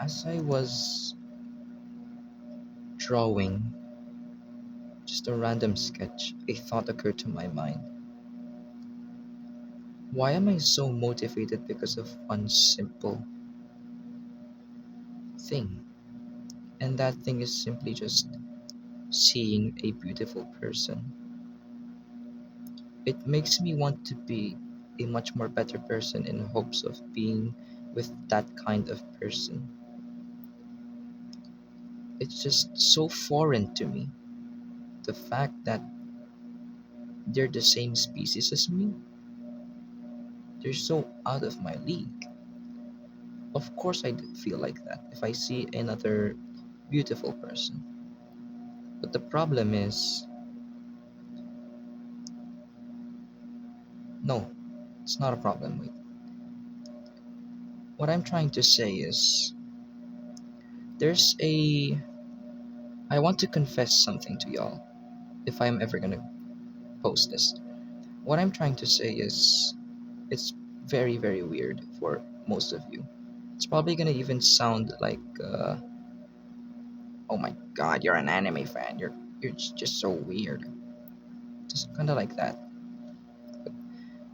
As I was drawing just a random sketch, a thought occurred to my mind. Why am I so motivated because of one simple thing? And that thing is simply just seeing a beautiful person. It makes me want to be a much more better person in hopes of being with that kind of person. It's just so foreign to me. The fact that they're the same species as me, they're so out of my league. Of course, I'd feel like that if I see another beautiful person. But the problem is, no, it's not a problem. Wait. What I'm trying to say is, there's a. I want to confess something to y'all if I'm ever gonna post this. What I'm trying to say is, it's very, very weird for most of you. It's probably gonna even sound like, oh my god, you're an anime fan. You're just so weird. Just kind of like that.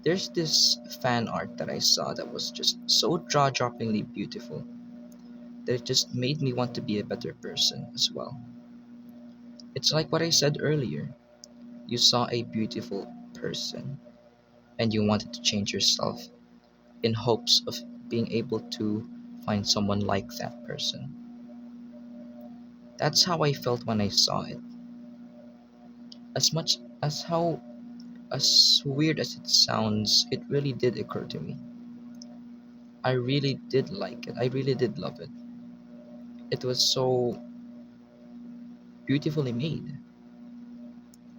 There's this fan art that I saw that was just so jaw-droppingly beautiful that it just made me want to be a better person as well. It's like what I said earlier. You saw a beautiful person and you wanted to change yourself in hopes of being able to find someone like that person. That's how I felt when I saw it. As much as how as weird as it sounds, it really did occur to me. I really did like it. I really did love it. It was so beautifully made.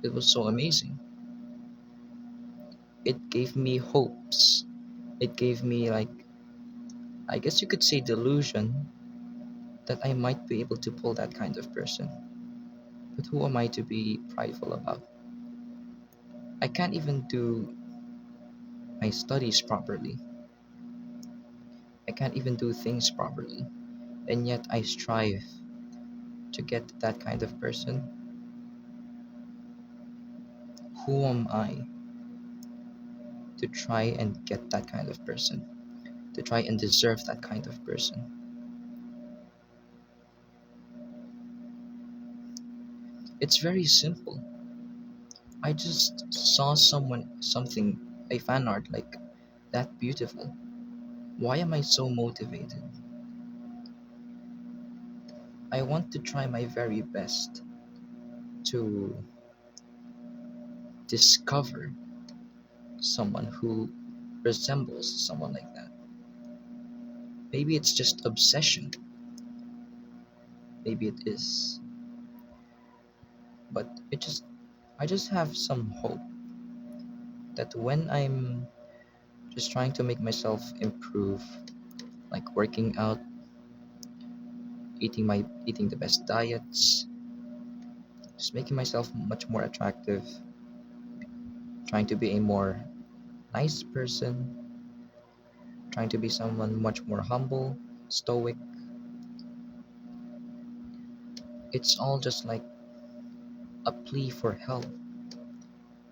It was so amazing. It gave me hopes. It gave me, like, I guess you could say, delusion that I might be able to pull that kind of person. But who am I to be prideful about? I can't even do my studies properly. I can't even do things properly. And yet I strive to get that kind of person. Who am I to try and get that kind of person? To try and deserve that kind of person? It's very simple. I just saw something, a fan art like that beautiful. Why am I so motivated? I want to try my very best to discover someone who resembles someone like that. Maybe it's just obsession. Maybe it is. But I just have some hope that when I'm just trying to make myself improve, like working out, eating the best diets, just making myself much more attractive, trying to be a more nice person, trying to be someone much more humble, stoic. It's all just like a plea for help,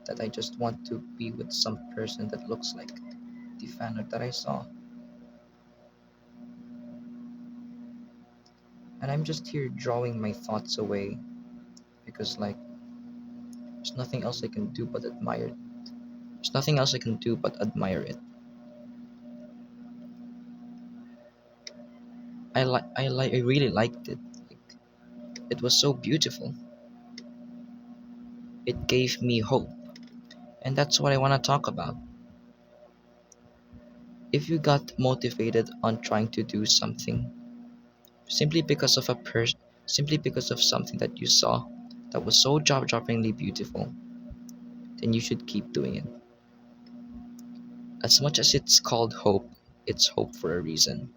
that I just want to be with some person that looks like the fan art that I saw. And I'm just here drawing my thoughts away because, like, there's nothing else I can do but admire it. There's nothing else I can do but admire it. I really liked it. Like, it was so beautiful. It gave me hope. And that's what I want to talk about. If you got motivated on trying to do something simply because of a person, simply because of something that you saw that was so jaw-droppingly beautiful, then you should keep doing it. As much as it's called hope, it's hope for a reason.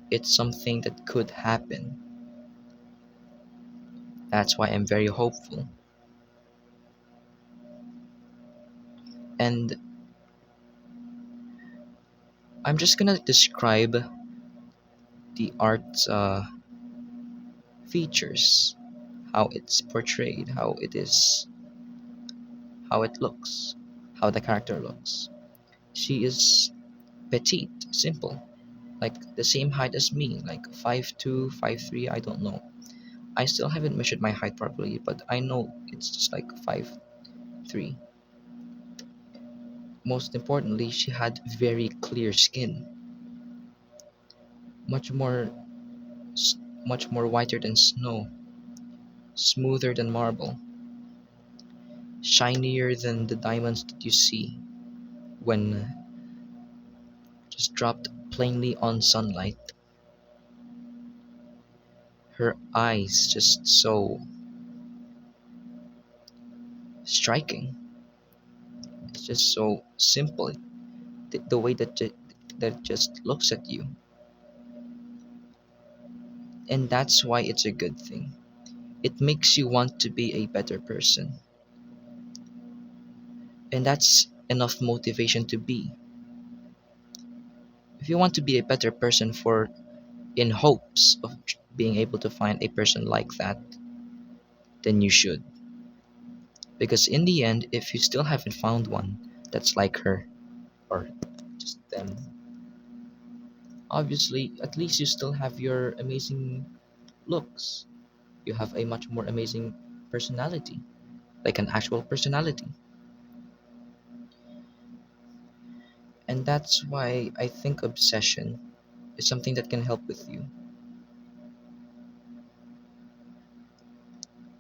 It's something that could happen. That's why I'm very hopeful. And I'm just gonna describe the art's features, how it's portrayed, how it looks, how the character looks. She is petite, simple, like the same height as me, like 5'2", 5'3", I don't know. I still haven't measured my height properly, but I know it's just like 5'3". Most importantly, she had very clear skin, much more s- much more whiter than snow, smoother than marble, shinier than the diamonds that you see when just dropped plainly on sunlight. Her eyes just so striking. It's just so simple. The way that it just looks at you, and that's why it's a good thing. It makes you want to be a better person, and that's enough motivation to be. If you want to be a better person for in hopes of being able to find a person like that, then you should. Because in the end, if you still haven't found one that's like her or just them, obviously, at least you still have your amazing looks. You have a much more amazing personality, like an actual personality. And that's why I think obsession is something that can help with you.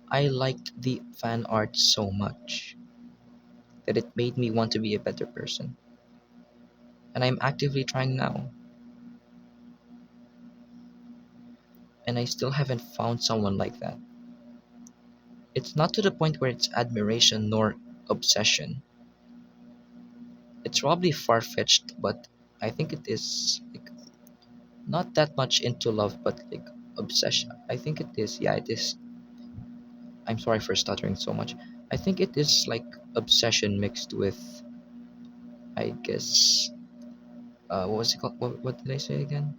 I liked the fan art so much that it made me want to be a better person. And I'm actively trying now. And I still haven't found someone like that. It's not to the point where it's admiration nor obsession. It's probably far fetched, but I think it is like not that much into love, but like obsession. I think it is. Yeah, it is. I'm sorry for stuttering so much. I think it is like obsession mixed with, I guess, what was it called? What did I say again?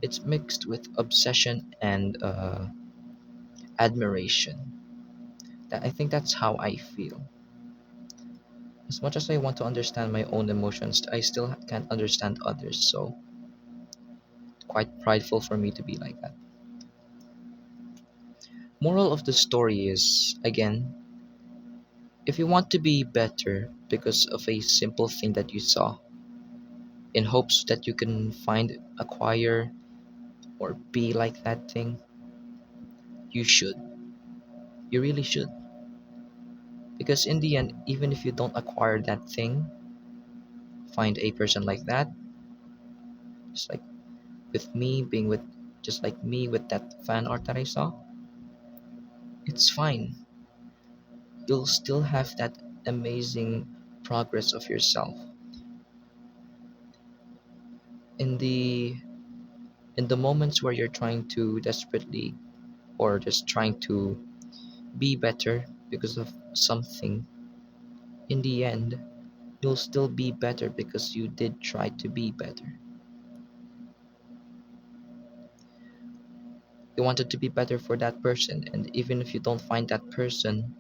It's mixed with obsession and admiration. That I think that's how I feel. As much as I want to understand my own emotions, I still can't understand others. So quite prideful for me to be like that. Moral of the story is again, if you want to be better because of a simple thing that you saw, in hopes that you can find, acquire, or be like that thing, you should. You really should. Because in the end, even if you don't acquire that thing, find a person like that, just like with me being with, just like me with that fan art that I saw, it's fine. You'll still have that amazing progress of yourself. In the in the moments where you're trying to desperately or just trying to be better because of something, in the end, you'll still be better because you did try to be better. You wanted to be better for that person, and even if you don't find that person,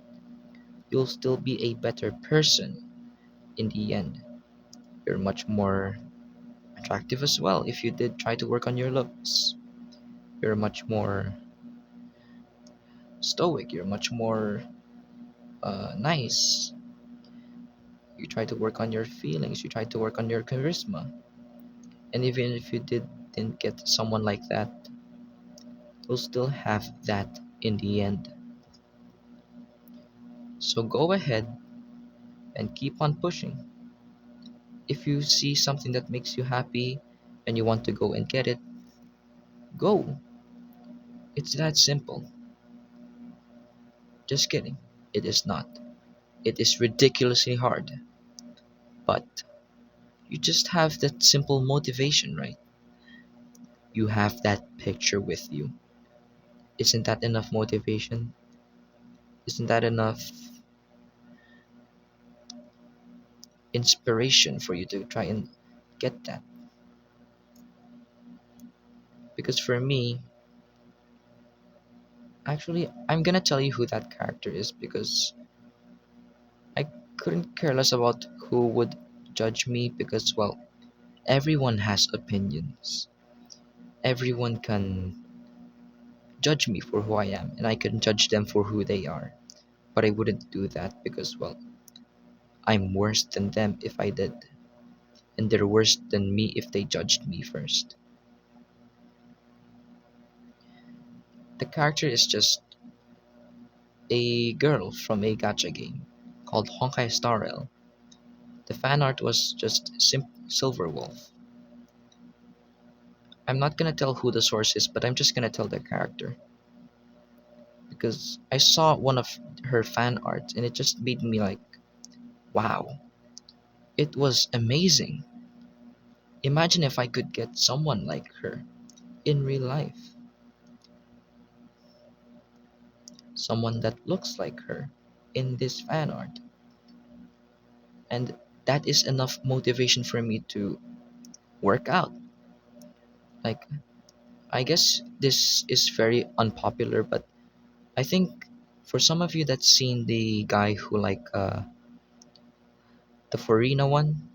you'll still be a better person in the end. You're much more attractive as well if you did try to work on your looks. You're much more stoic, you're much more nice. You try to work on your feelings, you try to work on your charisma. And even if you didn't get someone like that, you'll still have that in the end. So go ahead and keep on pushing. If you see something that makes you happy and you want to go and get it, go. It's that simple. Just kidding. It is not. It is ridiculously hard. But you just have that simple motivation, right? You have that picture with you. Isn't that enough motivation? Isn't that enough inspiration for you to try and get that? Because for me, actually, I'm gonna tell you who that character is because I couldn't care less about who would judge me because, well, everyone has opinions. Everyone can judge me for who I am, and I can judge them for who they are. But I wouldn't do that because, well, I'm worse than them if I did, and they're worse than me if they judged me first. The character is just a girl from a gacha game called Honkai Star Rail. The fan art was just Silver Wolf. I'm not gonna tell who the source is, but I'm just gonna tell the character because I saw one of her fan art and it just made me like, wow, it was amazing. Imagine if I could get someone like her in real life, someone that looks like her in this fan art. And that is enough motivation for me to work out. Like, I guess this is very unpopular, but I think for some of you that's seen the guy who the Farina one,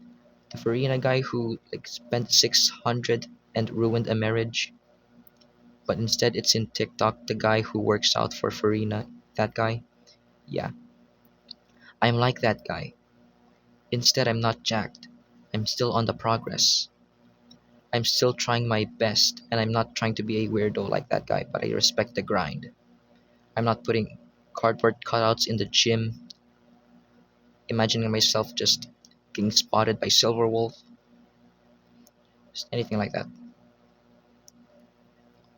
the Farina guy who like spent 600 and ruined a marriage, but instead it's in TikTok, the guy who works out for Farina, that guy. Yeah, I'm like that guy. Instead, I'm not jacked. I'm still on the progress. I'm still trying my best, and I'm not trying to be a weirdo like that guy, but I respect the grind. I'm not putting cardboard cutouts in the gym, imagining myself just getting spotted by Silverwolf, just anything like that.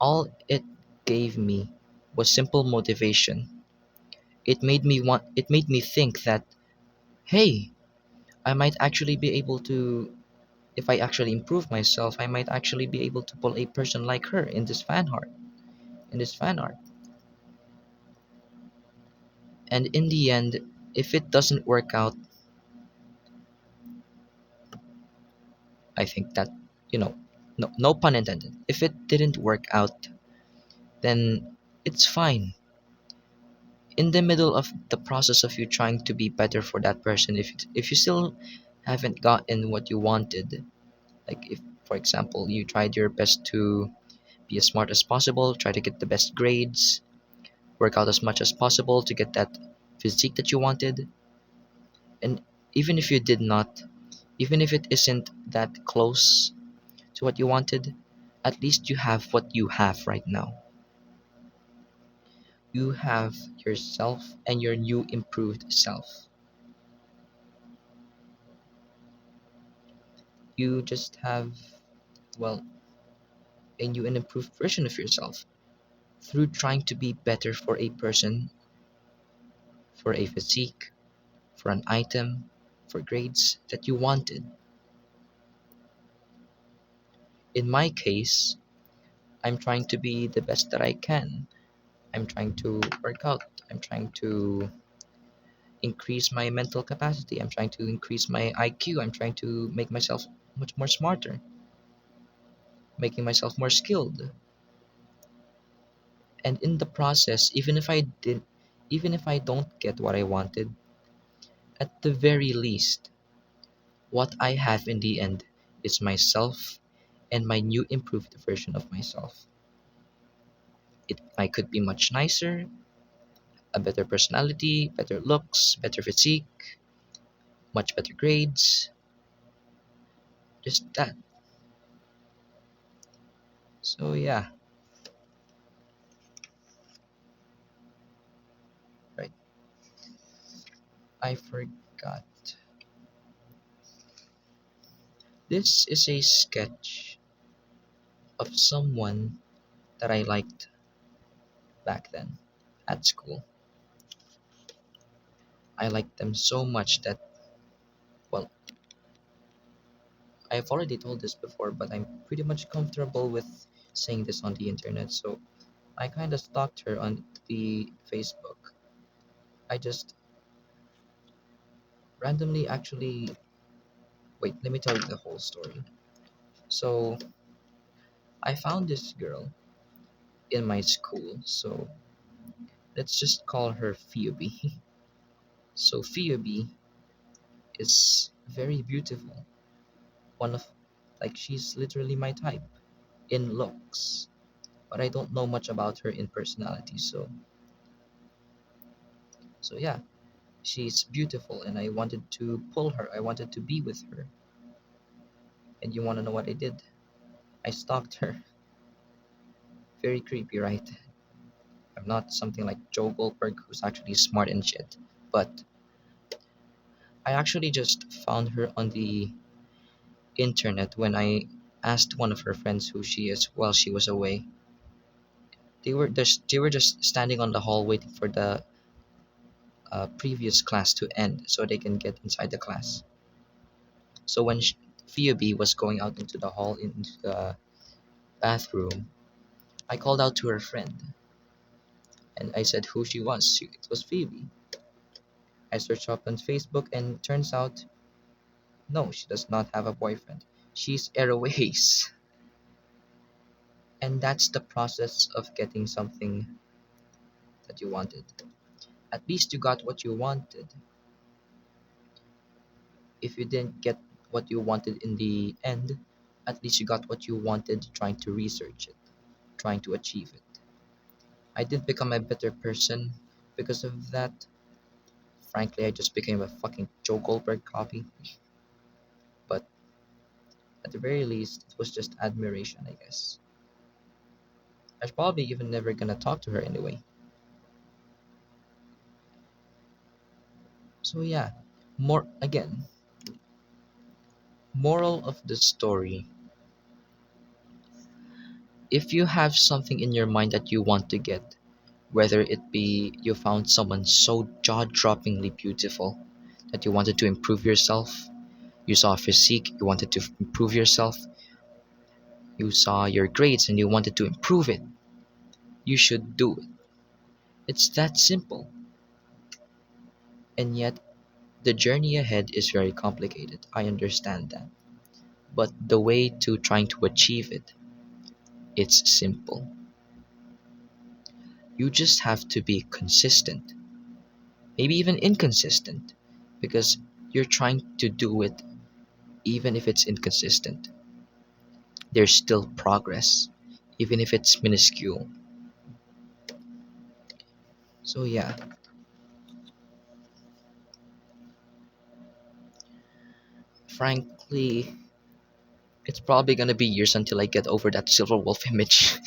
All it gave me was simple motivation. It made me think that, hey, I might actually be able to if I actually improve myself, I might actually be able to pull a person like her in this fan art. And in the end, if it doesn't work out, I think that, you know, no pun intended. If it didn't work out, then it's fine. In the middle of the process of you trying to be better for that person, if you still haven't gotten what you wanted, like if for example you tried your best to be as smart as possible, try to get the best grades, work out as much as possible to get that physique that you wanted, and even if you did not, even if it isn't that close to what you wanted, at least you have what you have right now. You have yourself and your new improved self. You just have, well, a new and improved version of yourself through trying to be better for a person, for a physique, for an item, for grades that you wanted. In my case, I'm trying to be the best that I can. I'm trying to work out. I'm trying to increase my mental capacity. I'm trying to increase my IQ. I'm trying to make myself much more smarter, making myself more skilled. And in the process, even if I don't get what I wanted, at the very least, what I have in the end is myself and my new improved version of myself. I could be much nicer, a better personality, better looks, better physique, much better grades, just that. So yeah, right. I forgot. This is a sketch of someone that I liked back then at school. I liked them so much that, well, I've already told this before, but I'm pretty much comfortable with saying this on the internet. So I kind of stalked her on the Facebook. I just randomly actually, wait, let me tell you the whole story. So I found this girl in my school, so let's just call her Phoebe. So Phoebe is very beautiful. One of like she's literally my type in looks, but I don't know much about her in personality. So yeah, she's beautiful, and I wanted to pull her. I wanted to be with her. And you want to know what I did? I stalked her. Very creepy, right? I'm not something like Joe Goldberg who's actually smart and shit, but I actually just found her on the internet when I asked one of her friends who she is while she was away. They were just standing on the hall waiting for the previous class to end so they can get inside the class. So when Phoebe was going out into the hall into the bathroom, I called out to her friend and I said who she was. It was Phoebe. I searched up on Facebook and turns out no, she does not have a boyfriend. She's Airways. And that's the process of getting something that you wanted. At least you got what you wanted. If you didn't get what you wanted in the end, at least you got what you wanted trying to research it, trying to achieve it. I didn't become a better person because of that. Frankly, I just became a fucking Joe Goldberg copy. But at the very least, it was just admiration, I guess. I was probably even never gonna talk to her anyway. So yeah, more again, moral of the story. If you have something in your mind that you want to get, whether it be you found someone so jaw-droppingly beautiful that you wanted to improve yourself, you saw a physique, you wanted to improve yourself, you saw your grades and you wanted to improve it, you should do it. It's that simple. And yet, the journey ahead is very complicated. I understand that. But the way to trying to achieve it, it's simple. You just have to be consistent, maybe even inconsistent, because you're trying to do it even if it's inconsistent. There's still progress, even if it's minuscule. So, yeah, frankly, it's probably gonna be years until I get over that Silver Wolf image.